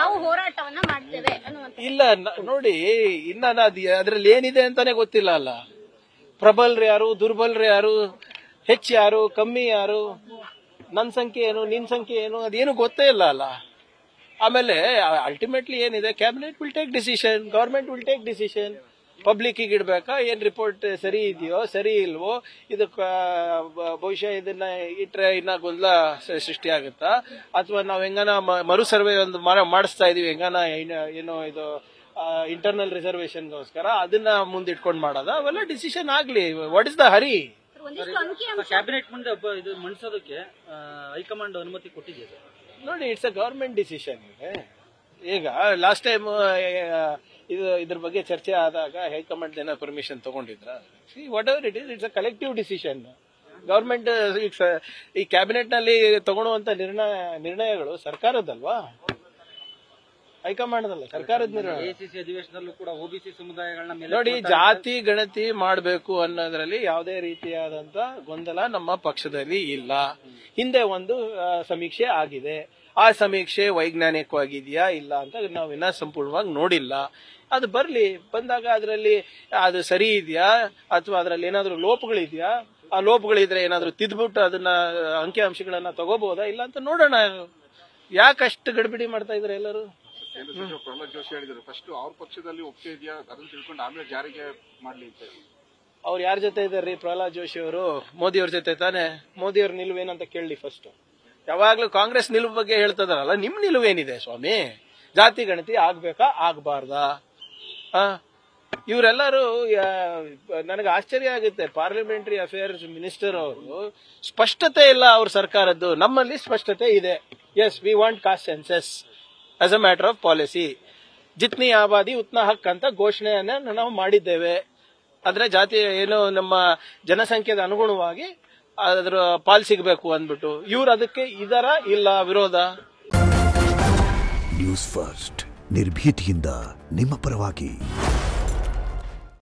ನಾವು ಹೋರಾಟವನ್ನ ಮಾಡ್ತೇವೆ ಅನ್ನುವಂತ. ಇಲ್ಲ ನೋಡಿ, ಇನ್ನ ಅದ್ರಲ್ಲಿ ಏನಿದೆ ಅಂತಾನೆ ಗೊತ್ತಿಲ್ಲ ಅಲ್ಲ. ಪ್ರಬಲರು ಯಾರು, ದುರ್ಬಲರು ಯಾರು, ಹೆಚ್ಚು ಯಾರು, ಕಮ್ಮಿ ಯಾರು, ನನ್ನ ಸಂಖ್ಯೆ ಏನು, ನಿನ್ ಸಂಖ್ಯೆ ಏನು, ಅದೇನು ಗೊತ್ತೇ ಇಲ್ಲ ಅಲ್ಲ. ಆಮೇಲೆ ಅಲ್ಟಿಮೇಟ್ಲಿ ಏನಿದೆ, cabinet will take decision, government will take decision. Public ಇಡ್ಬೇಕಾ, ಏನ್ ರಿಪೋರ್ಟ್ ಸರಿ ಇದೆಯೋ ಸರಿ ಇಲ್ವೋ, ಇದಕ್ಕೆ ಬಹುಶಃ ಇದನ್ನ ಇಟ್ರೆ ಇನ್ನ ಗೊಂದಲ ಸೃಷ್ಟಿ ಆಗುತ್ತಾ, ಅಥವಾ ನಾವ್ ಹೆಂಗನ ಮರು ಸರ್ವೆ ಒಂದು ಮಾಡಿಸ್ತಾ ಇದೀವಿ ಹೆಂಗನ ಏನೋ ಇದು ಇಂಟರ್ನಲ್ ರಿಸರ್ವೇಶನ್ಗೋಸ್ಕರ, ಅದನ್ನ ಮುಂದಿಟ್ಕೊಂಡು ಮಾಡೋದ, ಅವೆಲ್ಲ ಡಿಸಿಷನ್ ಆಗ್ಲಿ. What is the hurry? Cabinet ಮುಂದೆ ಇದು ಮಂಡಿಸೋದಕ್ಕೆ ಹೈಕಮಾಂಡ್ ಅನುಮತಿ ಕೊಟ್ಟಿದೆ ನೋಡಿ. It's a government decision. ಈಗ ಲಾಸ್ಟ್ ಟೈಮ್ ಇದ್ರ ಬಗ್ಗೆ ಚರ್ಚೆ ಆದಾಗ ಹೈಕಮಾಂಡ್ ಏನೋ ಪರ್ಮಿಷನ್ ತಗೊಂಡಿದ್ರ? Whatever it it's a collective decision. Government ಈ ಕ್ಯಾಬಿನೆಟ್ ನಲ್ಲಿ ತಗೊಳ್ಳುವಂತ ನಿರ್ಣಯಗಳು ಸರ್ಕಾರದಲ್ವಾ, ಹೈಕಮಾಂಡ್ ಅಲ್ಲ, ಸರ್ಕಾರದ ನಿರ್ಣಯ. ಎಸಿಸಿ ಅಧಿವೇಶನದಲ್ಲೂ ಕೂಡ ಒಬಿಸಿ ಸಮುದಾಯಗಳನ್ನ ಮೇಲೆ ನೋಡಿ, ಜಾತಿ ಗಣತಿ ಮಾಡಬೇಕು ಅನ್ನೋದ್ರಲ್ಲಿ ಯಾವುದೇ ರೀತಿಯಾದಂತ ಗೊಂದಲ ನಮ್ಮ ಪಕ್ಷದಲ್ಲಿ ಇಲ್ಲ. ಹಿಂದೆ ಒಂದು ಸಮೀಕ್ಷೆ ಆಗಿದೆ, ಆ ಸಮೀಕ್ಷೆ ವೈಜ್ಞಾನಿಕವಾಗಿದೆಯಾ ಇಲ್ಲ ಅಂತ ನಾವಿನ್ನ ಸಂಪೂರ್ಣವಾಗಿ ನೋಡಿಲ್ಲ. ಅದು ಬಂದಾಗ ಅದರಲ್ಲಿ ಅದು ಸರಿ ಇದೆಯಾ ಅಥವಾ ಅದರಲ್ಲಿ ಏನಾದ್ರು ಲೋಪಗಳಿದೆಯಾ, ಆ ಲೋಪಗಳಿದ್ರೆ ಏನಾದ್ರು ತಿದ್ಬಿಟ್ಟು ಅದನ್ನ ಅಂಕಿಅಂಶಗಳನ್ನ ತಗೋಬಹುದಾ ಇಲ್ಲ ಅಂತ ನೋಡೋಣ. ಯಾಕಷ್ಟು ಗಡಿಬಿಡಿ ಮಾಡ್ತಾ ಇದ್ರೆ ಎಲ್ಲರೂ? ಕೇಂದ್ರ ಸಚಿವ ಪ್ರಹ್ಲಾದ್ ಜೋಶಿ ಹೇಳಿದ್ರು, ಫಸ್ಟ್ ಅವ್ರ ಪಕ್ಷದಲ್ಲಿ ಒಪ್ಪಿಗೆ ಇದೆಯಾ ಅದನ್ನ ತಿಳ್ಕೊಂಡು ಆಮೇಲೆ ಜಾರಿಗೆ ಮಾಡ್ಲಿ ಅಂತ. ಅವ್ರು ಯಾರ ಜೊತೆ ಇದಾರ್ರಿ ಪ್ರಹ್ಲಾದ್ ಜೋಶಿ ಅವರು? ಮೋದಿ ಅವ್ರ ಜೊತೆ ತಾನೆ. ಮೋದಿ ಅವ್ರ ನಿಲುವೇನಂತ ಕೇಳಲಿ ಫಸ್ಟ್. ಯಾವಾಗ್ಲೂ ಕಾಂಗ್ರೆಸ್ ನಿಲುವು ಬಗ್ಗೆ ಹೇಳ್ತದಾರಲ್ಲ, ನಿಮ್ ನಿಲುವೇನಿದೆ ಸ್ವಾಮಿ? ಜಾತಿ ಗಣತಿ ಆಗ್ಬೇಕಾ ಆಗ್ಬಾರ್ದಾ? ಇವರೆಲ್ಲರೂ ನನಗೆ ಆಶ್ಚರ್ಯ ಆಗುತ್ತೆ. ಪಾರ್ಲಿಮೆಂಟರಿ ಅಫೇರ್ಸ್ ಮಿನಿಸ್ಟರ್ ಅವರು ಸ್ಪಷ್ಟತೆ ಇಲ್ಲ ಅವ್ರ ಸರ್ಕಾರದ್ದು. ನಮ್ಮಲ್ಲಿ ಸ್ಪಷ್ಟತೆ ಇದೆ. Yes, we want caste census as a matter of policy. ಜಿತ್ನಿ ಆಬಾದಿ ಉತ್ನಾ ಹಕ್ ಅಂತ ಘೋಷಣೆಯನ್ನ ನಾವು ಮಾಡಿದ್ದೇವೆ. ಅಂದ್ರೆ ಜಾತಿ ಏನು ನಮ್ಮ ಜನಸಂಖ್ಯೆಗೆ ಅನುಗುಣವಾಗಿ ಅದ್ರ ಪಾಲ್ ಸಿಗಬೇಕು ಅಂದ್ಬಿಟ್ಟು ಇವ್ರು ಅದಕ್ಕೆ ಇದರ ಇಲ್ಲ ವಿರೋಧ. ನ್ಯೂಸ್ ಫಸ್ಟ್ ನಿರ್ಭೀತಿಯಿಂದ ನಿಮ್ಮ ಪರವಾಗಿ.